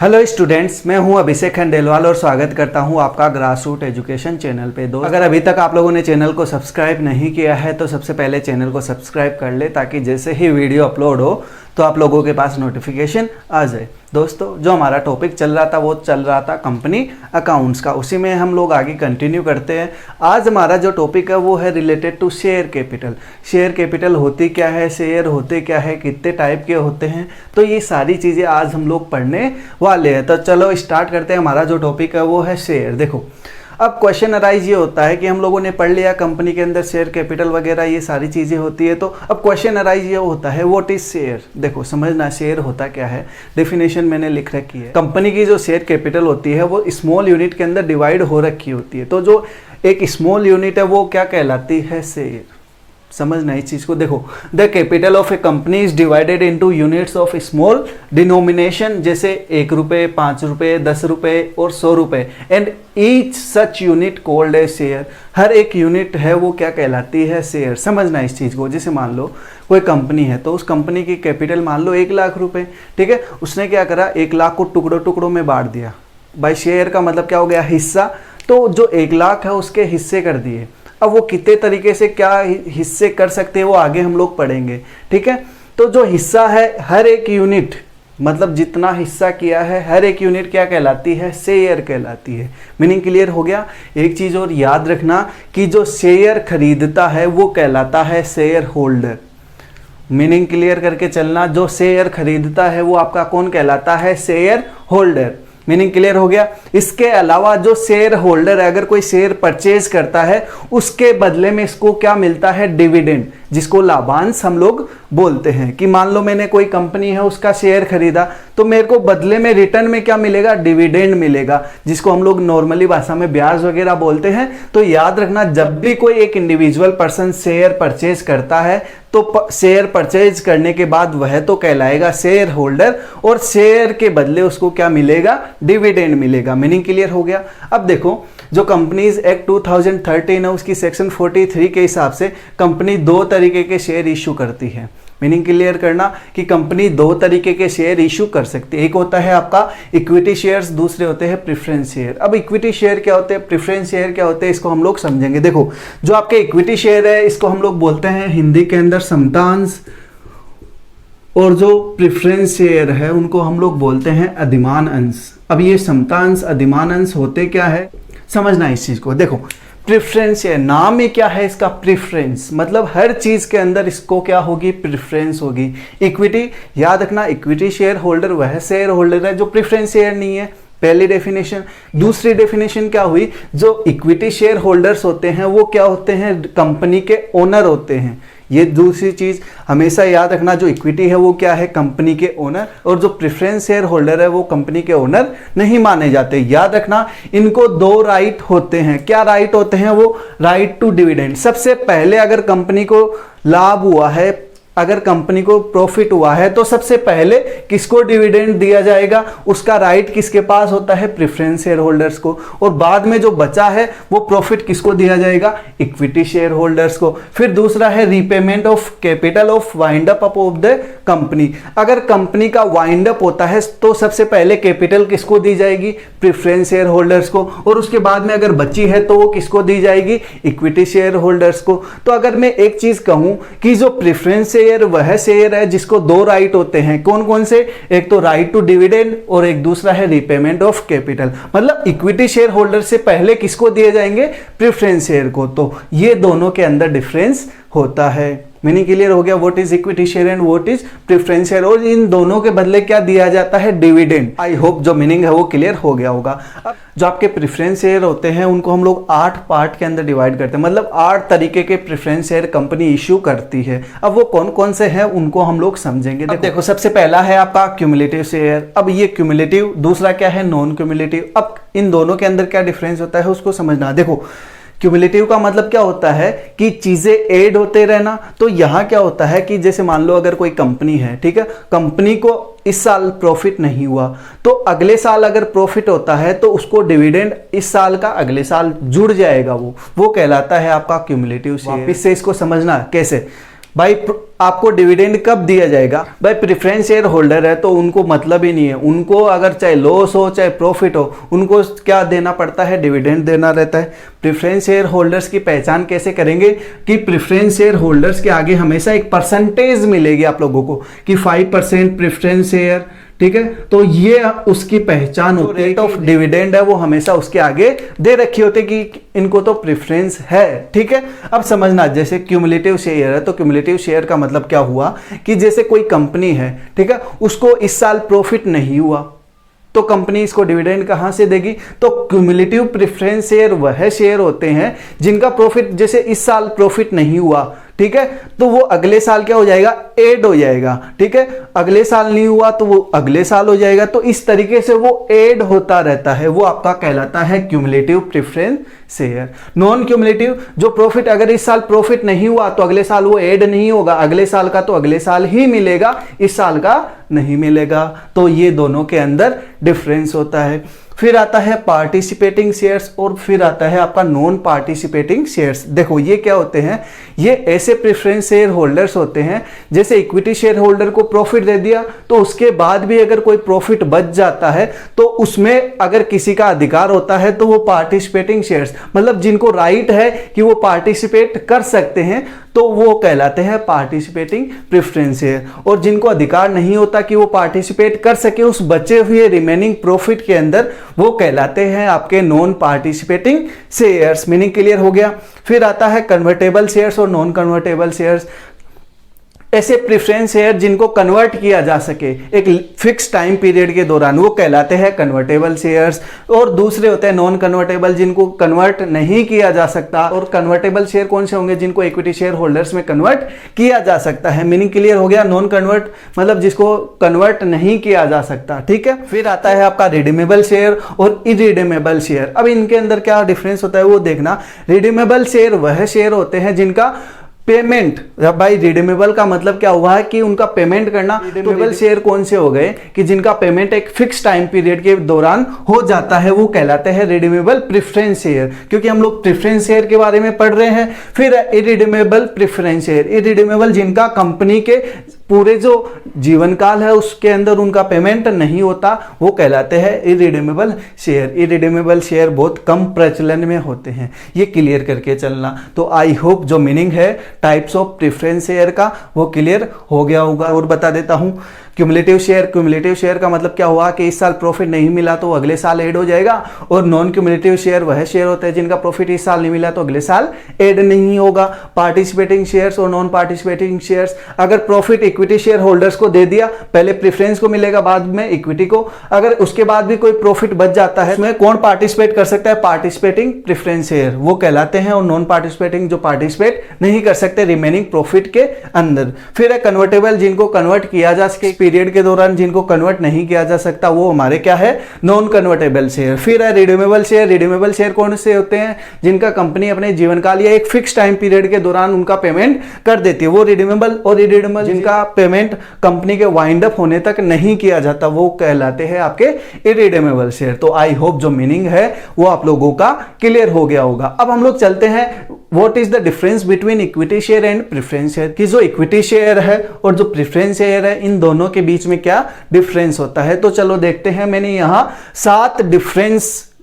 Hello students, मैं हूं अभिषेक खंडेलवाल और स्वागत करता हूं आपका ग्रासरूट एजुकेशन चैनल पे। दोस्त, अगर अभी तक आप लोगों ने चैनल को सब्सक्राइब नहीं किया है तो सबसे पहले चैनल को सब्सक्राइब कर ले, ताकि जैसे ही वीडियो अपलोड हो तो आप लोगों के पास नोटिफिकेशन आ जाए। दोस्तों, जो हमारा टॉपिक चल रहा था वो चल रहा था कंपनी अकाउंट्स का, उसी में हम लोग आगे कंटिन्यू करते हैं। आज हमारा जो टॉपिक है वो है related to share capital. Share capital होती क्या है, शेयर होते क्या है, कितने टाइप के होते हैं, तो ये सारी चीज़ें आज हम लोग पढ़ने वाले हैं। तो चलो स्टार्ट करते हैं। हमारा जो टॉपिक है वो है शेयर। देखो, अब क्वेश्चन अराइज ये होता है कि हम लोगों ने पढ़ लिया कंपनी के अंदर शेयर कैपिटल वगैरह ये सारी चीज़ें होती है, तो अब क्वेश्चन अराइज ये होता है व्हाट इज शेयर। देखो, समझना शेयर होता क्या है, डेफिनेशन मैंने लिख रखी है। कंपनी की जो शेयर कैपिटल होती है वो स्मॉल यूनिट के अंदर डिवाइड हो रखी होती है, तो जो एक स्मॉल यूनिट है वो क्या कहलाती है, शेयर। समझना इस चीज को। देखो, the capital of A company is divided into units of small denomination, जैसे 1 रुपये, 5 रुपये, 10 रुपये और 100 रुपये, and each such unit called a share. हर एक यूनिट है वो क्या कहलाती है, शेयर। समझना इस चीज को। जैसे मान लो कोई कंपनी है, तो उस कंपनी की कैपिटल मान लो 1 लाख रुपए, ठीक है। उसने क्या करा, 1 लाख को टुकड़ों टुकड़ों में बांट दिया। भाई शेयर का मतलब क्या हो गया, हिस्सा। तो जो 1 लाख है उसके हिस्से कर दिए। अब वो कितने तरीके से क्या हिस्से कर सकते हैं वो आगे हम लोग पढ़ेंगे, ठीक है। तो जो हिस्सा है, हर एक यूनिट मतलब जितना हिस्सा किया है, हर एक यूनिट क्या कहलाती है, शेयर कहलाती है। मीनिंग क्लियर हो गया। एक चीज और याद रखना कि जो शेयर खरीदता है वो कहलाता है शेयर होल्डर। मीनिंग क्लियर करके चलना, जो शेयर खरीदता है वो आपका कौन कहलाता है, शेयर होल्डर। मीनिंग क्लियर हो गया। इसके अलावा जो शेयर होल्डर है, अगर कोई शेयर परचेज करता है उसके बदले में इसको क्या मिलता है, डिविडेंड, जिसको लाभांश हम लोग बोलते हैं। कि मान लो मैंने कोई कंपनी है उसका शेयर खरीदा, तो मेरे को बदले में रिटर्न में क्या मिलेगा, डिविडेंड मिलेगा, जिसको हम लोग नॉर्मली भाषा में ब्याज वगैरह बोलते हैं। तो याद रखना, जब भी कोई एक इंडिविजुअल पर्सन शेयर परचेज करता है तो शेयर परचेज करने के बाद वह तो कहलाएगा शेयर होल्डर, और शेयर के बदले उसको क्या मिलेगा, डिविडेंड मिलेगा। मीनिंग क्लियर हो गया। अब देखो, जो कंपनीज एक्ट 2013 है उसकी सेक्शन 43 के हिसाब से कंपनी 2 तरीके के शेयर इशू करती है। मीनिंग क्लियर करना कि कंपनी 2 तरीके के शेयर इशू कर सकती है। एक होता है आपका इक्विटी शेयर्स, दूसरे होते हैं प्रेफरेंस शेयर। अब इक्विटी शेयर क्या होते हैं, प्रेफरेंस शेयर क्या होते हैं, इसको हम लोग समझेंगे। देखो, जो आपके इक्विटी शेयर है इसको हम लोग बोलते हैं हिंदी के अंदर समतांश, और जो प्रेफरेंस शेयर है उनको हम लोग बोलते हैं अधिमान अंश। अब ये समतांश अधिमान अंश होते क्या है, समझना इस चीज को। देखो, प्रेफरेंस शेयर, नाम में क्या है इसका, प्रेफरेंस, मतलब हर चीज के अंदर इसको क्या होगी, प्रेफरेंस होगी। इक्विटी, याद रखना, इक्विटी शेयर होल्डर वह शेयर होल्डर है जो प्रेफरेंस शेयर नहीं है, पहली डेफिनेशन। दूसरी डेफिनेशन क्या हुई, जो इक्विटी शेयर होल्डर्स होते हैं वो क्या होते हैं, कंपनी के ओनर होते हैं। ये दूसरी चीज हमेशा याद रखना, जो इक्विटी है वो क्या है, कंपनी के ओनर, और जो प्रेफरेंस शेयर होल्डर है वो कंपनी के ओनर नहीं माने जाते। याद रखना, इनको 2 राइट होते हैं। क्या राइट होते हैं वो, राइट टू डिविडेंड। सबसे पहले अगर कंपनी को लाभ हुआ है, अगर कंपनी को प्रॉफिट हुआ है, तो सबसे पहले किसको डिविडेंड दिया जाएगा, उसका राइट किसके पास होता है, प्रेफरेंस शेयर होल्डर्स को। और बाद में जो बचा है वो प्रॉफिट किसको दिया जाएगा, इक्विटी शेयर होल्डर्स को। फिर दूसरा है repayment of capital of wind up of the company. अगर कंपनी का वाइंड अप होता है तो सबसे पहले कैपिटल किसको दी जाएगी, प्रेफरेंस शेयर होल्डर्स को, और उसके बाद में अगर बची है तो वो किसको दी जाएगी, इक्विटी शेयर होल्डर्स को। तो अगर मैं एक चीज कहूं कि जो प्रेफरेंस शेयर वह शेयर है जिसको 2 राइट होते हैं, कौन कौन से, एक तो राइट टू डिविडेंड और एक दूसरा है रीपेमेंट ऑफ कैपिटल। मतलब इक्विटी शेयर होल्डर से पहले किसको दिए जाएंगे, प्रेफरेंस शेयर को। तो ये दोनों के अंदर डिफरेंस होता है। मीनिंग क्लियर हो गया, what is equity share and what is preference share, और इन दोनों के बदले क्या दिया जाता है, डिविडेंड। आई होप जो मीनिंग है वो क्लियर हो गया होगा। अब जो आपके प्रेफरेंस शेयर होते हैं उनको हम लोग 8 पार्ट के अंदर डिवाइड करते हैं, मतलब 8 तरीके के प्रेफरेंस शेयर कंपनी इश्यू करती है। अब वो कौन कौन से हैं उनको हम लोग समझेंगे। देखो, सबसे पहला है आपका क्यूमुलेटिव शेयर। अब ये क्यूमुलेटिव, दूसरा क्या है, नॉन क्यूमुलेटिव। अब इन दोनों के अंदर क्या डिफरेंस होता है उसको समझना। देखो, क्यूमुलेटिव का मतलब क्या होता है कि चीजें ऐड होते रहना। तो यहां क्या होता है कि जैसे मान लो अगर कोई कंपनी है, ठीक है, कंपनी को इस साल प्रॉफिट नहीं हुआ, तो अगले साल अगर प्रॉफिट होता है तो उसको डिविडेंड इस साल का अगले साल जुड़ जाएगा, वो कहलाता है आपका क्यूमुलेटिव शेयर। वापस से इसको समझना कैसे, भाई आपको डिविडेंड कब दिया जाएगा? भाई प्रेफरेंस शेयर होल्डर है तो उनको मतलब ही नहीं है, उनको अगर चाहे लॉस हो चाहे प्रॉफिट हो, उनको क्या देना पड़ता है? डिविडेंड देना रहता है। प्रेफरेंस शेयर होल्डर्स की पहचान कैसे करेंगे कि प्रेफरेंस शेयर होल्डर्स के आगे हमेशा एक परसेंटेज मिलेगी आप लोगों को कि 5% प्रेफरेंस शेयर, ठीक है, तो ये उसकी पहचान होती है। रेट ऑफ डिविडेंड है वो हमेशा उसके आगे दे रखी होती है कि इनको तो प्रेफरेंस है, ठीक है। अब समझना, जैसे क्यूमुलेटिव शेयर है तो क्यूमुलेटिव शेयर का मतलब क्या हुआ कि जैसे कोई कंपनी है, ठीक है, उसको इस साल प्रॉफिट नहीं हुआ तो कंपनी इसको डिविडेंड कहां से देगी? तो क्यूमुलेटिव प्रेफरेंस शेयर वह शेयर होते हैं जिनका प्रॉफिट, जैसे इस साल प्रॉफिट नहीं हुआ, ठीक है, तो वो अगले साल क्या हो जाएगा? ऐड हो जाएगा, ठीक है। अगले साल नहीं हुआ तो वो अगले साल हो जाएगा, तो इस तरीके से वो ऐड होता रहता है, वो आपका कहलाता है cumulative preference share. Non cumulative, जो प्रॉफिट, अगर इस साल प्रॉफिट नहीं हुआ तो अगले साल वो ऐड नहीं होगा, अगले साल का तो अगले साल ही मिलेगा, इस साल का नहीं मिलेगा। तो ये दोनों के अंदर डिफरेंस होता है। फिर आता है पार्टिसिपेटिंग शेयर्स और फिर आता है आपका नॉन पार्टिसिपेटिंग शेयर्स। देखो ये क्या होते हैं? ये ऐसे प्रेफरेंस शेयर होल्डर्स होते हैं, जैसे इक्विटी शेयर होल्डर को प्रॉफिट दे दिया तो उसके बाद भी अगर कोई प्रॉफिट बच जाता है तो उसमें अगर किसी का अधिकार होता है तो वो पार्टिसिपेटिंग शेयर्स, मतलब जिनको राइट है कि वो पार्टिसिपेट कर सकते हैं, तो वो कहलाते हैं पार्टिसिपेटिंग प्रेफरेंस शेयर। और जिनको अधिकार नहीं होता कि वो पार्टिसिपेट कर सके उस बचे हुए रिमेनिंग प्रॉफिट के अंदर, वो कहलाते हैं आपके non participating shares. Meaning clear हो गया। फिर आता है कन्वर्टेबल शेयर्स और नॉन कन्वर्टेबल शेयर्स। ऐसे प्रेफरेंस शेयर जिनको कन्वर्ट किया जा सके एक फिक्स टाइम पीरियड के दौरान, वो कहलाते हैं कन्वर्टेबल शेयर्स। और दूसरे होते हैं नॉन कन्वर्टेबल, जिनको कन्वर्ट नहीं किया जा सकता। और कन्वर्टेबल शेयर कौन से होंगे? जिनको इक्विटी शेयर होल्डर्स में कन्वर्ट किया जा सकता है। मीनिंग क्लियर हो गया। नॉन कन्वर्ट मतलब जिसको कन्वर्ट नहीं किया जा सकता, ठीक है। फिर आता है आपका रिडीमेबल शेयर और इरिडीमेबल शेयर। अब इनके अंदर क्या डिफरेंस होता है वो देखना। रिडीमेबल शेयर वह शेयर होते हैं जिनका पेमेंट, भाई रिडीमेबल का मतलब क्या हुआ है कि उनका पेमेंट करना। रिडीमेबल शेयर कौन से हो गए कि जिनका पेमेंट एक फिक्स टाइम पीरियड के दौरान हो जाता है, वो कहलाते हैं रिडीमेबल प्रेफरेंस शेयर, क्योंकि हम लोग प्रेफरेंस शेयर के बारे में पढ़ रहे हैं। फिर इरिडीमेबल प्रेफरेंस शेयर, इरिडीमेबल जिनका कंपनी के पूरे जो जीवन काल है उसके अंदर उनका पेमेंट नहीं होता, वो कहलाते हैं इरिडीमेबल शेयर। इरिडीमेबल शेयर बहुत कम प्रचलन में होते हैं, ये क्लियर करके चलना। तो आई होप जो मीनिंग है टाइप्स ऑफ प्रेफरेंस शेयर का वो क्लियर हो गया होगा। और बता देता हूं क्यूमुलेटिव शेयर, क्यूमुलेटिव शेयर का मतलब क्या हुआ कि इस साल प्रॉफिट नहीं मिला तो अगले साल ऐड हो जाएगा। और नॉन क्यूमुलेटिव शेयर वह शेयर होता है जिनका प्रॉफिट इस साल नहीं मिला तो अगले साल ऐड नहीं होगा। पार्टिसिपेटिंग शेयर्स और नॉन पार्टिसिपेटिंग शेयर्स, अगर प्रॉफिट इक्विटी शेयर होल्डर्स को दे दिया, पहले प्रेफरेंस को मिलेगा बाद में इक्विटी को, अगर उसके बाद भी कोई प्रॉफिट बच जाता है उसमें कौन पार्टिसिपेट कर सकता है? पार्टिसिपेटिंग प्रेफरेंस शेयर वो कहलाते हैं। और नॉन पार्टिसिपेटिंग जो पार्टिसिपेट नहीं कर सकते रिमेनिंग प्रॉफिट के अंदर। फिर है कन्वर्टेबल, जिनको कन्वर्ट किया जा सके पीरियड के दौरान, जिनको कन्वर्ट नहीं किया जा सकता वो हमारे क्या है? Non convertible share. फिर है रिडीमेबल शेयर। रिडीमेबल शेयर कौन से होते हैं? जिनका कंपनी अपने जीवन काल या एक फिक्स टाइम पीरियड के दौरान उनका पेमेंट कर देती है, वो रिडीमेबल। और इरिडीमेबल जिनका पेमेंट कंपनी के वाइंड अप होने तक नहीं किया जाता, वो कहलाते हैं आपके इरिडीमेबल शेयर। तो आई होप जो मीनिंग है वो आप लोगों का क्लियर हो गया होगा। अब हम लोग चलते हैं what is the difference between equity share and preference share, कि जो इक्विटी शेयर है और जो प्रेफरेंस शेयर है इन दोनों के बीच में क्या डिफरेंस होता है। तो चलो देखते हैं। मैंने यहां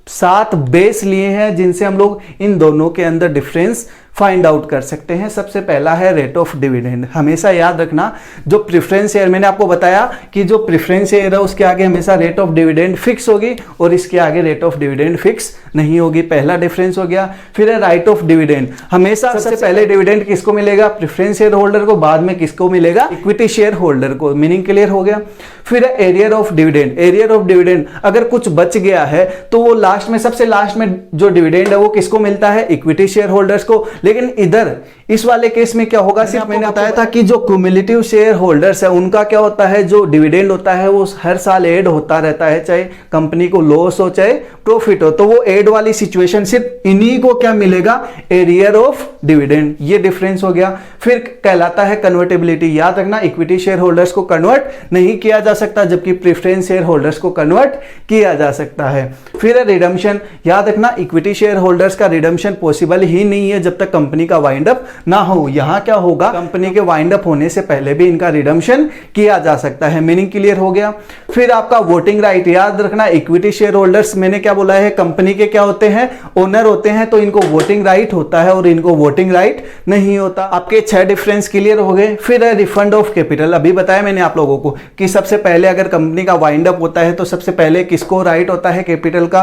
7 बेस लिए हैं जिनसे हम लोग इन दोनों के अंदर डिफरेंस फाइंड आउट कर सकते हैं। सबसे पहला है रेट ऑफ डिविडेंड। हमेशा याद रखना जो प्रेफरेंस शेयर, मैंने आपको बताया कि जो प्रेफरेंस शेयर है उसके आगे हमेशा रेट ऑफ डिविडेंड फिक्स होगी और इसके आगे रेट ऑफ डिविडेंड फिक्स नहीं होगी। पहला डिफरेंस हो गया। फिर है राइट ऑफ डिविडेंड। हमेशा सबसे पहले डिविडेंड किसको मिलेगा? प्रेफरेंस शेयर होल्डर को। बाद में किसको मिलेगा? इक्विटी शेयर होल्डर को। मीनिंग क्लियर हो गया। फिर है arrear of dividend. Arrear of dividend, अगर कुछ बच गया है तो वो लास्ट में, सबसे लास्ट में जो डिविडेंड है वो किसको मिलता है? इक्विटी शेयर होल्डर्स को। लेकिन इधर इस वाले केस में क्या होगा? सिर्फ मैंने बताया था कि जो क्यूमुलेटिव शेयर होल्डर्स है उनका क्या होता है, जो डिविडेंड होता है वो हर साल ऐड होता रहता है, चाहे कंपनी को लॉस हो चाहे प्रॉफिट हो। तो वो ऐड वाली सिचुएशन सिर्फ इन्हीं को क्या मिलेगा? Arrear of dividend. ये डिफरेंस हो गया। फिर कहलाता है कन्वर्टेबिलिटी। याद रखना इक्विटी शेयर होल्डर्स को कन्वर्ट नहीं किया जा जा सकता, जबकि प्रेफरेंस शेयर होल्डर्स को कन्वर्ट किया जा सकता है। फिर है रिडम्पशन। याद रखना, इक्विटी शेयर होल्डर्स का रिडम्पशन पॉसिबल ही नहीं है जब तक कंपनी का वाइंड अप ना हो। यहां क्या होगा, कंपनी के वाइंड अप होने से पहले भी इनका रिडम्पशन किया जा सकता है। मीनिंग क्लियर हो गया। फिर आपका वोटिंग राइट। याद रखना, इक्विटी शेयर होल्डर्स मैंने क्या बोला है, कंपनी के क्या होते हैं, ओनर होते हैं, तो इनको वोटिंग राइट होता है और इनको वोटिंग राइट नहीं होता। आपके 6 डिफरेंस क्लियर हो गए। फिर है रिफंड ऑफ कैपिटल। अभी बताया मैंने आप लोगों को कि सबसे पहले अगर कंपनी का वाइंड अप होता है तो सबसे पहले किसको राइट होता है, कैपिटल का,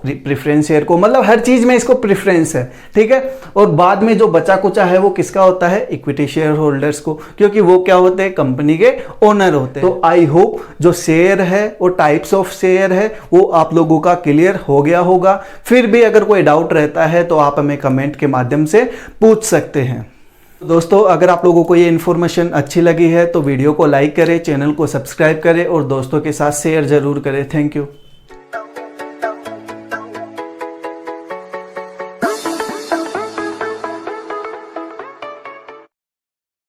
प्रेफरेंस शेयर को। मतलब हर चीज में इसको प्रेफरेंस है, ठीक है। और बाद में जो बचा कुचा है वो किसका होता है, इक्विटी शेयर होल्डर्स को, क्योंकि वो क्या होते हैं, कंपनी के ओनर होते हैं। तो आई होप जो शेयर है वो टाइप्स ऑफ शेयर है वो आप लोगों का क्लियर हो गया होगा। फिर भी अगर कोई डाउट रहता है तो आप हमें कमेंट के माध्यम से पूछ सकते हैं। दोस्तों, अगर आप लोगों को ये इन्फॉर्मेशन अच्छी लगी है तो वीडियो को लाइक करें, चैनल को सब्सक्राइब करें और दोस्तों के साथ शेयर जरूर करें। Thank you.